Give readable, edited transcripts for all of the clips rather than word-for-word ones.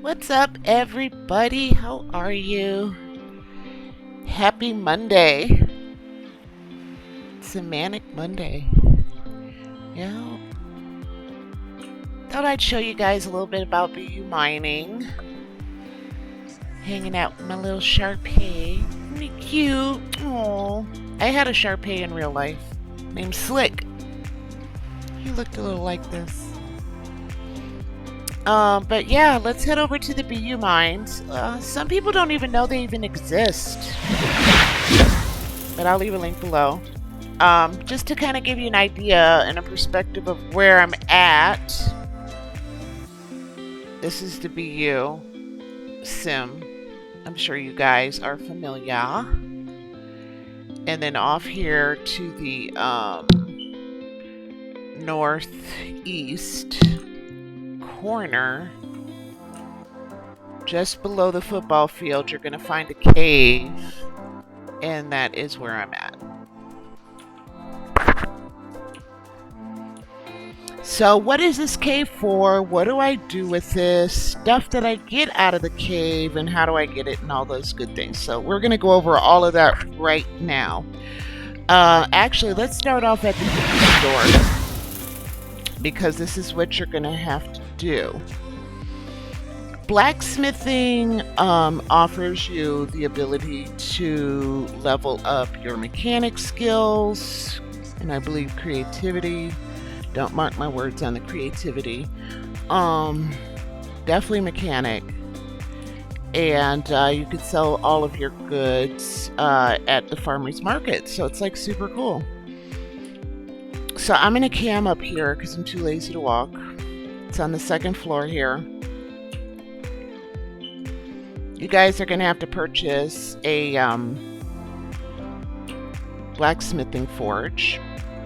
What's up, everybody? How are you? Happy Monday. It's a manic Monday. Yeah. Thought I'd show you guys a little bit about Beyou mining. Hanging out with my little Shar-Pei. Isn't he cute? Aww. I had a Shar-Pei in real life named Slick. He looked a little like this. But yeah, let's head over to the Beyou mines. Some people don't even know they even exist. But I'll leave a link below. Just to kind of give you an idea and a perspective of where I'm at. This is the Beyou sim. I'm sure you guys are familiar. And then off here to the northeast corner, just below the football field, you're going to find a cave, and that is where I'm at. So what is this cave for? What do I do with this stuff that I get out of the cave, and how do I get it, and all those good things? So we're going to go over all of that right now. Actually, let's start off at the store, because this is what you're going to have to do. Blacksmithing offers you the ability to level up your mechanic skills, and I believe creativity. Don't mark my words on the creativity. Definitely mechanic. And you could sell all of your goods at the farmer's market. So it's like super cool. So I'm going to cam up here because I'm too lazy to walk. It's on the second floor here. You guys are going to have to purchase a Blacksmithing Forge.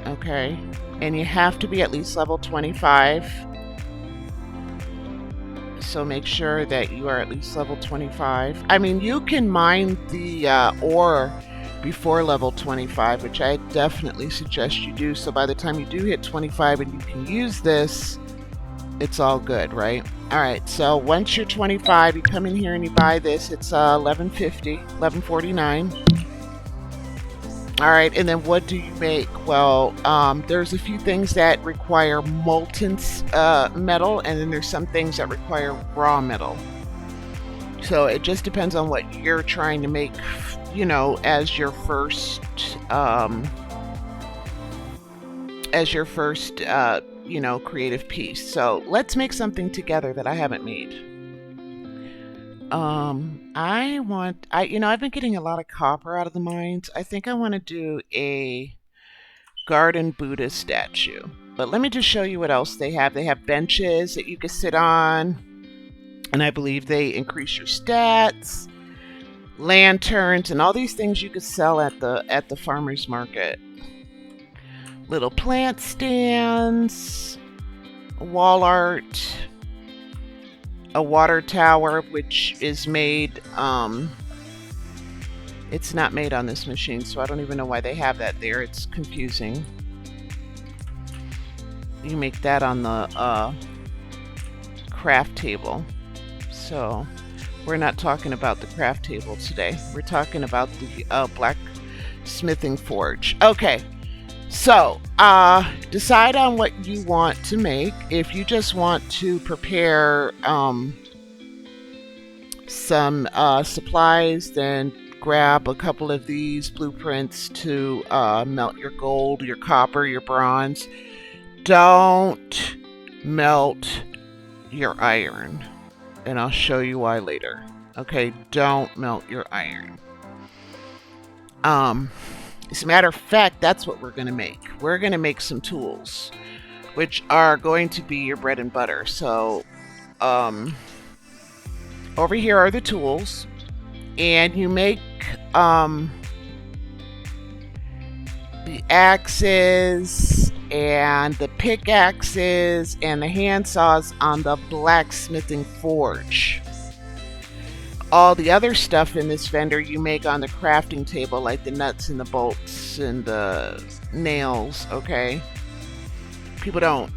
Okay. And you have to be at least level 25. So make sure that you are at least level 25. I mean, you can mine the ore before level 25, which I definitely suggest you do. So by the time you do hit 25 and you can use this, it's all good, right? All right, so once you're 25, you come in here and you buy this. It's $11.50, $11.49. All right, and then what do you make? Well, there's a few things that require molten metal, and then there's some things that require raw metal. So it just depends on what you're trying to make, you know, as your first, you know, creative piece. So let's make something together that I haven't made. I've been getting a lot of copper out of the mines. I think I want to do a garden Buddha statue. But let me just show you what else they have. They have benches that you can sit on, and I believe they increase your stats, lanterns, and all these things you could sell at the farmer's market. Little plant stands, wall art, a water tower, which is made, it's not made on this machine, so I don't even know why they have that there. It's confusing. You make that on the craft table. So we're not talking about the craft table today. We're talking about the Blacksmithing Forge. Okay. So, decide on what you want to make. If you just want to prepare some supplies, then grab a couple of these blueprints to melt your gold, your copper, your bronze. Don't melt your iron, and I'll show you why later. Okay, don't melt your iron. As a matter of fact, that's what we're going to make. We're going to make some tools, which are going to be your bread and butter. So, over here are the tools, and you make the axes and the pickaxes and the handsaws on the Blacksmithing Forge. All the other stuff in this vendor you make on the crafting table, like the nuts and the bolts and the nails, okay? People don't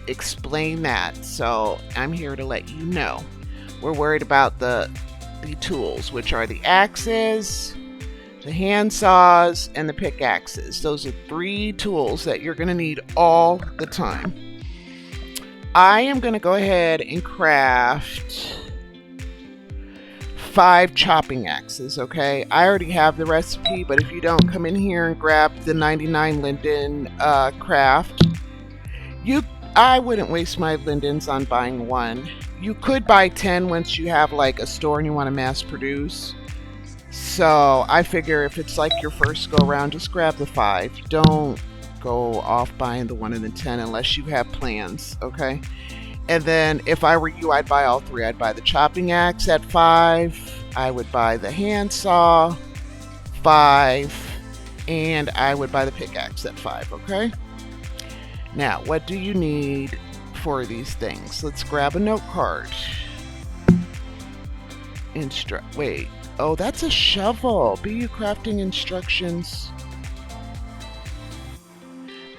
explain that, so I'm here to let you know. We're worried about the tools, which are the axes, the hand saws, and the pickaxes. Those are 3 tools that you're going to need all the time. I am going to go ahead and craft 5 chopping axes, okay? I already have the recipe, but if you don't, come in here and grab the 99 linden craft. I wouldn't waste my lindens on buying 1. You could buy 10 once you have like a store and you want to mass produce. So I figure if it's like your first go around, just grab the 5. Don't go off buying the 1 and the 10 unless you have plans, okay? And then if I were you, I'd buy all 3. I'd buy the chopping axe at 5. I would buy the hand saw 5, and I would buy the pickaxe at 5, okay? Now, what do you need for these things? Let's grab a note card. Wait. Oh, that's a shovel. Beyou crafting instructions.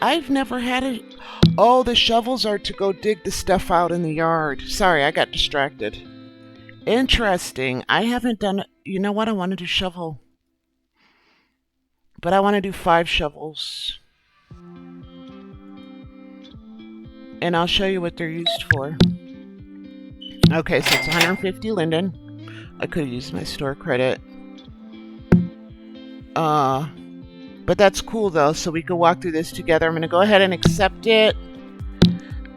I've never had a... Oh, the shovels are to go dig the stuff out in the yard. Sorry, I got distracted. Interesting. I haven't done it. You know what? I want to do shovel. But I want to do 5 shovels. And I'll show you what they're used for. Okay, so it's 150 linden. I could have used my store credit. But that's cool though, so we can walk through this together. I'm going to go ahead and accept it.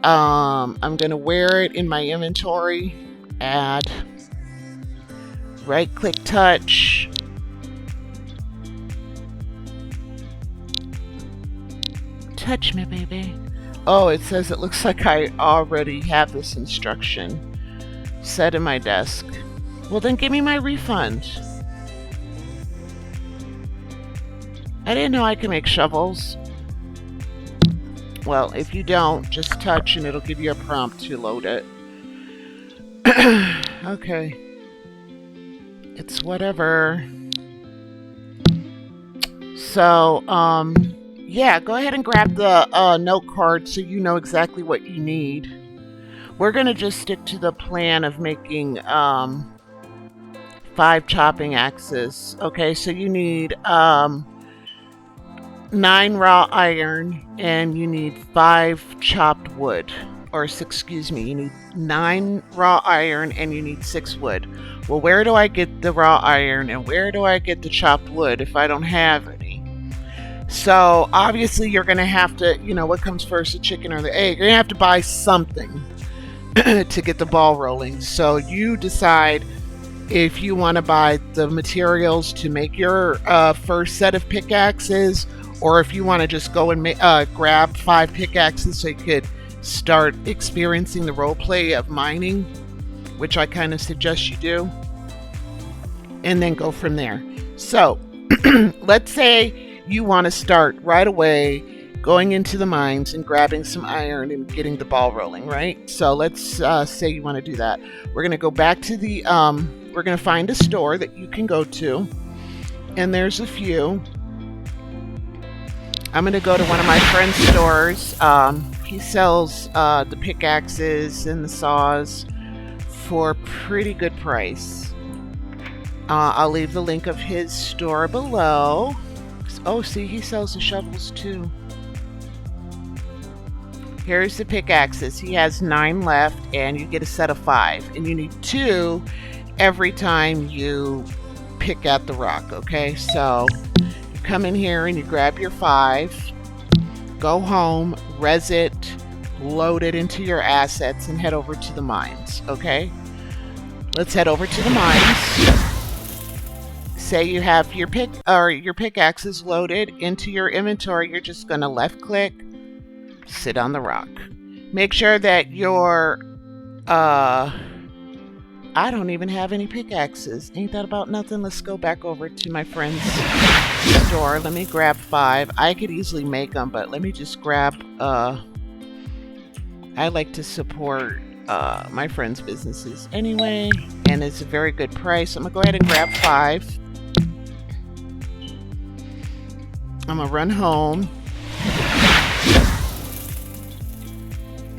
I'm going to wear it in my inventory. Add. Right click touch. Touch me, baby. Oh, it says it looks like I already have this instruction set in my desk. Well, then give me my refund. I didn't know I could make shovels. Well, if you don't, just touch and it'll give you a prompt to load it. Okay. It's whatever. So, yeah, go ahead and grab the note card so you know exactly what you need. We're going to just stick to the plan of making 5 chopping axes. Okay, so you need 9 raw iron and you need 5 chopped wood. Or, excuse me, you need 9 raw iron and you need 6 wood. Well, where do I get the raw iron and where do I get the chopped wood if I don't have any? So obviously you're going to have to, you know, what comes first, the chicken or the egg? You're going to have to buy something to get the ball rolling. So you decide if you want to buy the materials to make your first set of pickaxes, or if you want to just go and grab 5 pickaxes so you could start experiencing the role play of mining, which I kind of suggest you do, and then go from there. So let's say you want to start right away going into the mines and grabbing some iron and getting the ball rolling, right? So let's say you want to do that. We're going to go back to the, we're going to find a store that you can go to, and there's a few. I'm going to go to one of my friend's stores. He sells the pickaxes and the saws for a pretty good price. I'll leave the link of his store below. Oh, see, he sells the shovels too. Here's the pickaxes. He has 9 left, and you get a set of 5. And you need 2 every time you pick at the rock, okay? So you come in here and you grab your 5, go home, res it, load it into your assets, and head over to the mines, okay? Let's head over to the mines. Say you have your pickaxes loaded into your inventory. You're just going to left click, sit on the rock. Make sure that your I don't even have any pickaxes. Ain't that about nothing? Let's go back over to my friend's store. Let me grab 5. I could easily make them, but let me just grab I like to support my friends' businesses anyway, and it's a very good price. I'm gonna go ahead and grab 5. I'm gonna run home.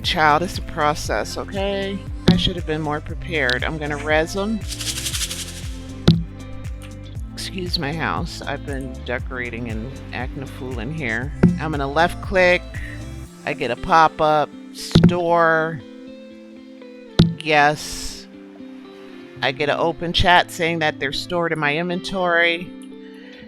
Child, it's a process, okay? I should have been more prepared. I'm gonna res them. Excuse my house. I've been decorating and acting a fool in here. I'm gonna left click. I get a pop-up. Store. Yes. I get an open chat saying that they're stored in my inventory.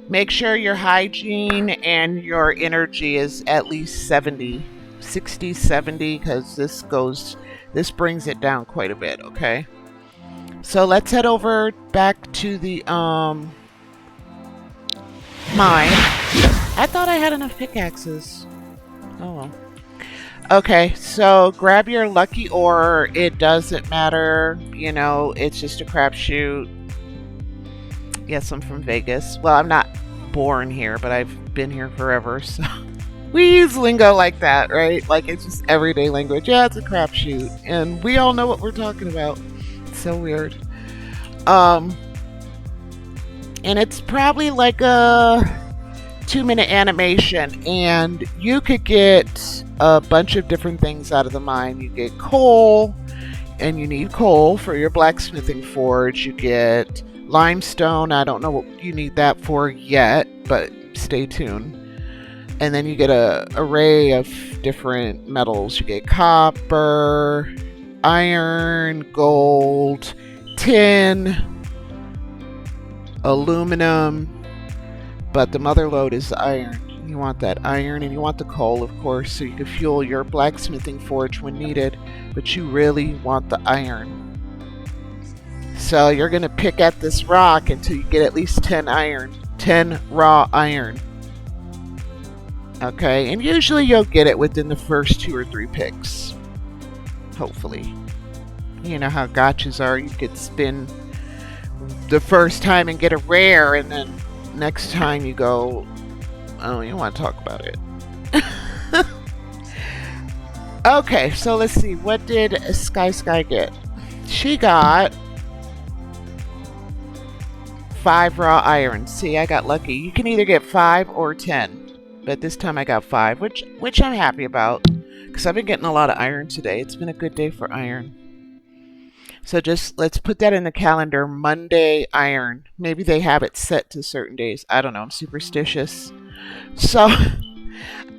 Make sure your hygiene and your energy is at least 70. 60, 70, because this brings it down quite a bit, okay? So let's head over back to the mine. I thought I had enough pickaxes. Oh well. Okay, so grab your lucky ore. It doesn't matter, you know, it's just a crapshoot. Yes, I'm from Vegas. Well, I'm not born here, but I've been here forever, so we use lingo like that, right? Like it's just everyday language. Yeah, it's a crapshoot, and we all know what we're talking about. It's so weird. And it's probably like a 2-minute animation, and you could get a bunch of different things out of the mine. You get coal, and you need coal for your blacksmithing forge. You get limestone. I don't know what you need that for yet, but stay tuned. And then you get an array of different metals. You get copper, iron, gold, tin, aluminum, but the mother lode is the iron. You want that iron, and you want the coal, of course, so you can fuel your blacksmithing forge when needed, but you really want the iron. So you're going to pick at this rock until you get at least 10 iron, 10 raw iron. Okay, and usually you'll get it within the first 2 or 3 picks. Hopefully. You know how gotchas are. You could spin the first time and get a rare, and then next time you go, oh, you want to talk about it. Okay, so let's see. What did Sky get? She got 5 raw iron. See, I got lucky. You can either get 5 or 10. But this time I got 5, which I'm happy about, because I've been getting a lot of iron today. It's been a good day for iron. So just let's put that in the calendar. Monday iron. Maybe they have it set to certain days. I don't know. I'm superstitious. So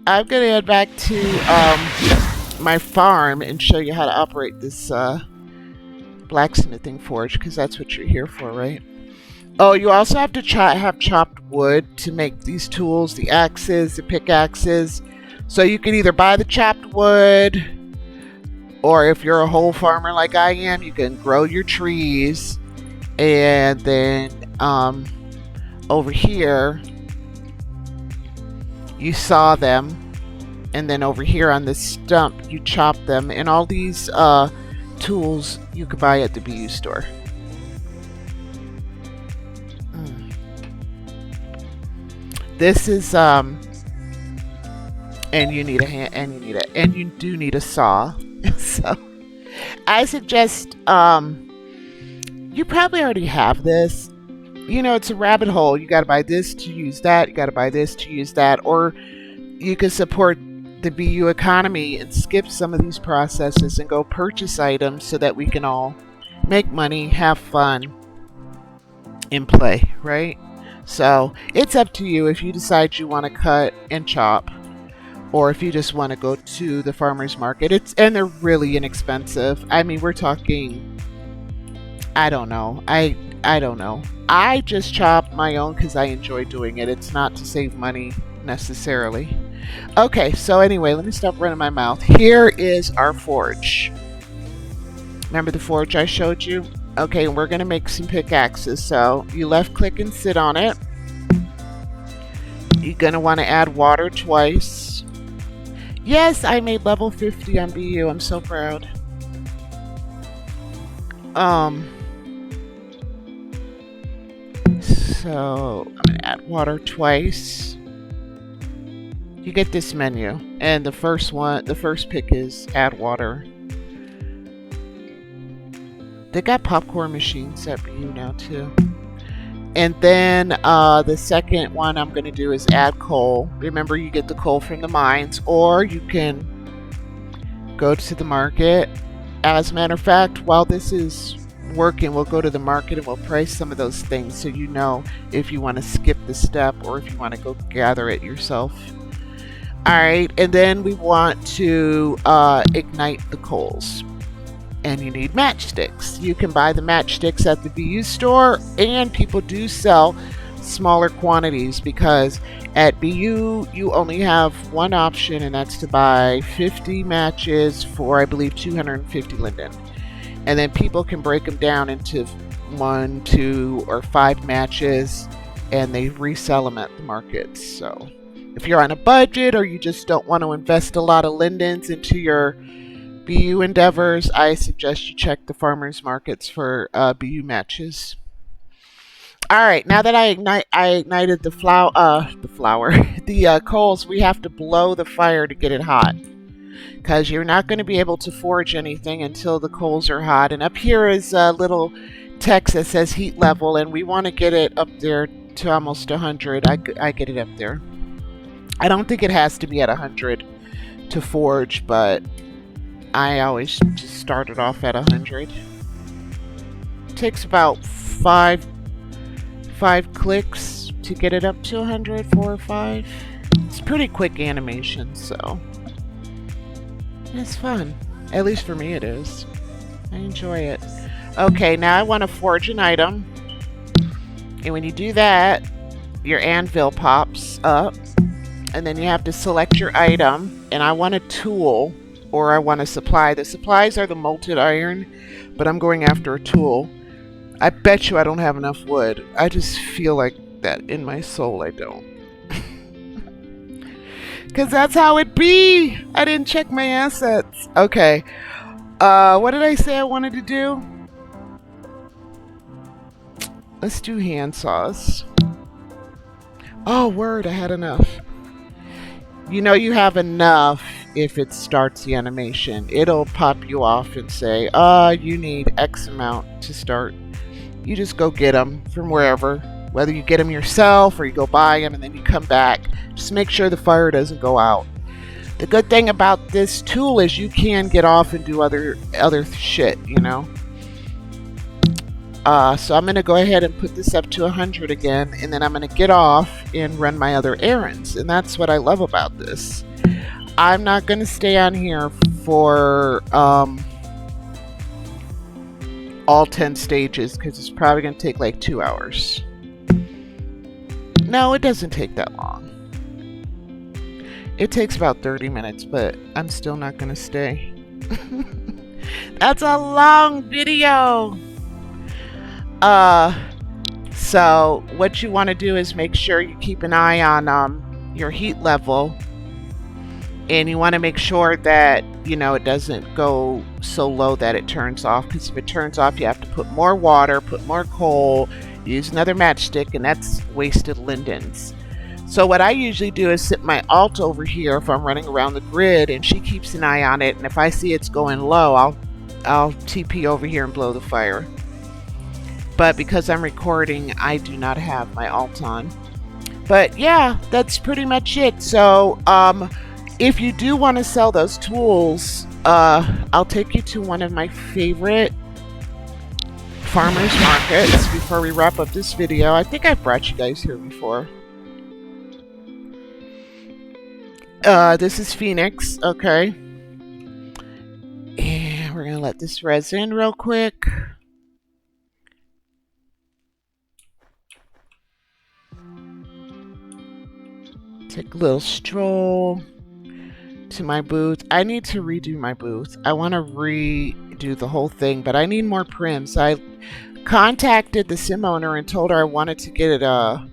I'm going to head back to my farm and show you how to operate this blacksmithing forge, because that's what you're here for, right? Oh, you also have to have chopped wood to make these tools, the axes, the pickaxes. So you can either buy the chopped wood, or if you're a whole farmer like I am, you can grow your trees. And then over here, you saw them. And then over here on this stump, you chop them. And all these tools you could buy at the Beyou store. This is and you need a hand, and you do need a saw. So I suggest you probably already have this. You know, it's a rabbit hole. You got to buy this to use that. You got to buy this to use that, or you can support the BU economy and skip some of these processes and go purchase items so that we can all make money, have fun, and play, right? So it's up to you if you decide you want to cut and chop, or if you just want to go to the farmer's market. And they're really inexpensive. I mean, we're talking, I don't know. I don't know. I just chop my own because I enjoy doing it. It's not to save money necessarily. Okay, so anyway, let me stop running my mouth. Here is our forge. Remember the forge I showed you? Okay, we're going to make some pickaxes. So you left click and sit on it. You're going to want to add water twice. Yes, I made level 50 on BU. I'm so proud. So I'm going to add water twice. You get this menu, and the first pick is add water. They got popcorn machines at BU now too. And then the second one I'm going to do is add coal. Remember, you get the coal from the mines, or you can go to the market As a matter of fact, while this is working, we'll go to the market and we'll price some of those things so you know if you want to skip the step or if you want to go gather it yourself. Alright, and then we want to ignite the coals. And you need matchsticks. You can buy the matchsticks at the Beyou store, and people do sell smaller quantities because at Beyou you only have one option, and that's to buy 50 matches for, I believe, 250 linden. And then people can break them down into 1, 2, or 5 matches, and they resell them at the markets. So if you're on a budget or you just don't want to invest a lot of lindens into your Beyou endeavors, I suggest you check the farmers markets for Beyou matches. Alright, now that I ignited the coals, we have to blow the fire to get it hot. Because you're not going to be able to forge anything until the coals are hot. And up here is a little text that says heat level, and we want to get it up there to almost 100. I get it up there. I don't think it has to be at 100 to forge, but I always just start it off at 100. It takes about 5 clicks to get it up to 100, 4 or 5. It's pretty quick animation, so it's fun. At least for me it is. I enjoy it. Okay, now I want to forge an item. And when you do that, your anvil pops up. And then you have to select your item. And I want a tool, or I want a supply. The supplies are the molted iron, but I'm going after a tool. I bet you I don't have enough wood. I just feel like that in my soul I don't. Because that's how it be. I didn't check my assets. Okay. What did I say I wanted to do? Let's do hand saws. Oh, word, I had enough. You know you have enough if it starts the animation. It'll pop you off and say, you need X amount to start. You just go get them from wherever. Whether you get them yourself or you go buy them and then you come back. Just make sure the fire doesn't go out. The good thing about this tool is you can get off and do other shit, you know. So I'm going to go ahead and put this up to 100 again, and then I'm going to get off and run my other errands. And that's what I love about this. I'm not going to stay on here for all 10 stages because it's probably going to take like 2 hours. No, it doesn't take that long. It takes about 30 minutes, but I'm still not going to stay. That's a long video. So what you want to do is make sure you keep an eye on your heat level. And you want to make sure that, you know, it doesn't go so low that it turns off. Because if it turns off, you have to put more water, put more coal, use another matchstick, and that's wasted lindens. So what I usually do is sit my alt over here if I'm running around the grid, and she keeps an eye on it. And if I see it's going low, I'll TP over here and blow the fire. But because I'm recording, I do not have my alt on. But yeah, that's pretty much it. So if you do want to sell those tools, I'll take you to one of my favorite farmers markets before we wrap up this video. I think I've brought you guys here before. This is Phoenix, okay. And we're gonna let this res in real quick. Take a little stroll to my booth. I need to redo my booth. I want to redo the whole thing, but I need more prims. I contacted the sim owner and told her I wanted to get a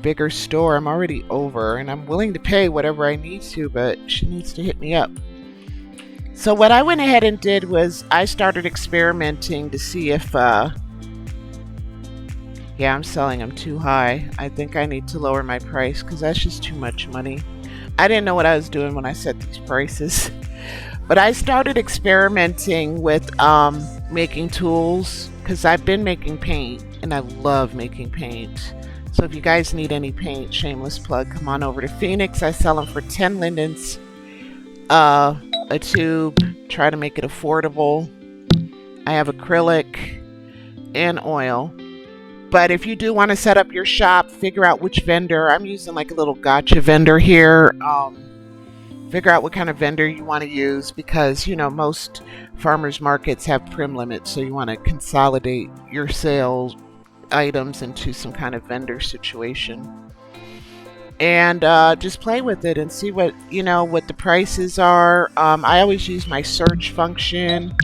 bigger store. I'm already over, and I'm willing to pay whatever I need to, but she needs to hit me up. So what I went ahead and did was I started experimenting to see if yeah, I'm selling them too high. I think I need to lower my price because that's just too much money. I didn't know what I was doing when I set these prices. But I started experimenting with making tools because I've been making paint and I love making paint. So if you guys need any paint, shameless plug, come on over to Phoenix. I sell them for 10 lindens, a tube, try to make it affordable. I have acrylic and oil. But if you do want to set up your shop, figure out which vendor. I'm using like a little gotcha vendor here. Figure out what kind of vendor you want to use, because you know most farmers markets have prim limits, so you want to consolidate your sales items into some kind of vendor situation. And just play with it and see what what the prices are. I always use my search function.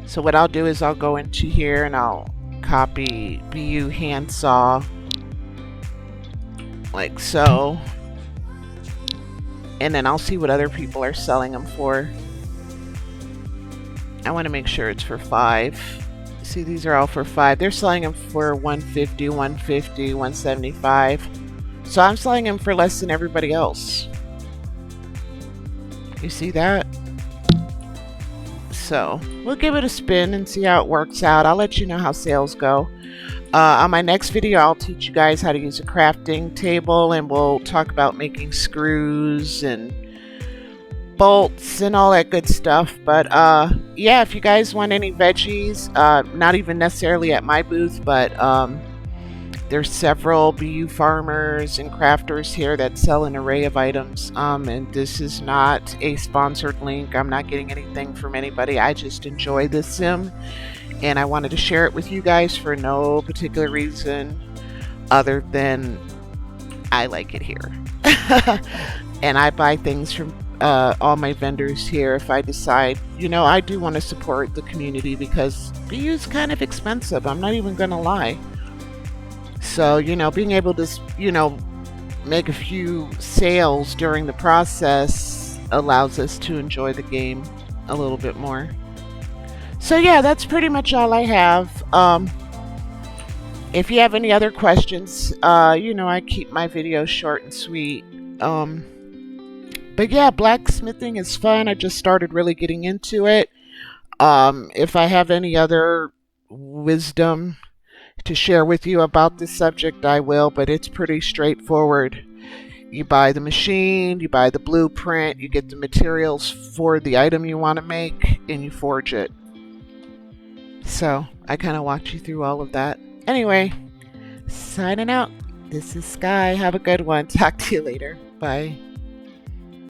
So what I'll do is I'll go into here and I'll copy Beyou handsaw like so, and then I'll see what other people are selling them for. I want to make sure it's for 5. See, these are all for 5. They're selling them for 150, 150, 175. So I'm selling them for less than everybody else. You see that? So we'll give it a spin and see how it works out. I'll let you know how sales go. On my next video, I'll teach you guys how to use a crafting table, and we'll talk about making screws and bolts and all that good stuff. But yeah, if you guys want any veggies, not even necessarily at my booth, but there's several Beyou farmers and crafters here that sell an array of items, and this is not a sponsored link. I'm not getting anything from anybody. I just enjoy this sim, and I wanted to share it with you guys for no particular reason other than I like it here. And I buy things from all my vendors here if I decide, I do want to support the community, because Beyou's kind of expensive. I'm not even gonna lie. So, being able to, make a few sales during the process allows us to enjoy the game a little bit more. So yeah, that's pretty much all I have. If you have any other questions, I keep my videos short and sweet. But yeah, blacksmithing is fun. I just started really getting into it. If I have any other wisdom to share with you about this subject, I will, but it's pretty straightforward. You buy the machine, you buy the blueprint, you get the materials for the item you want to make, and you forge it. So I kind of walked you through all of that. Anyway, signing out. This is Sky. Have a good one. Talk to you later. Bye.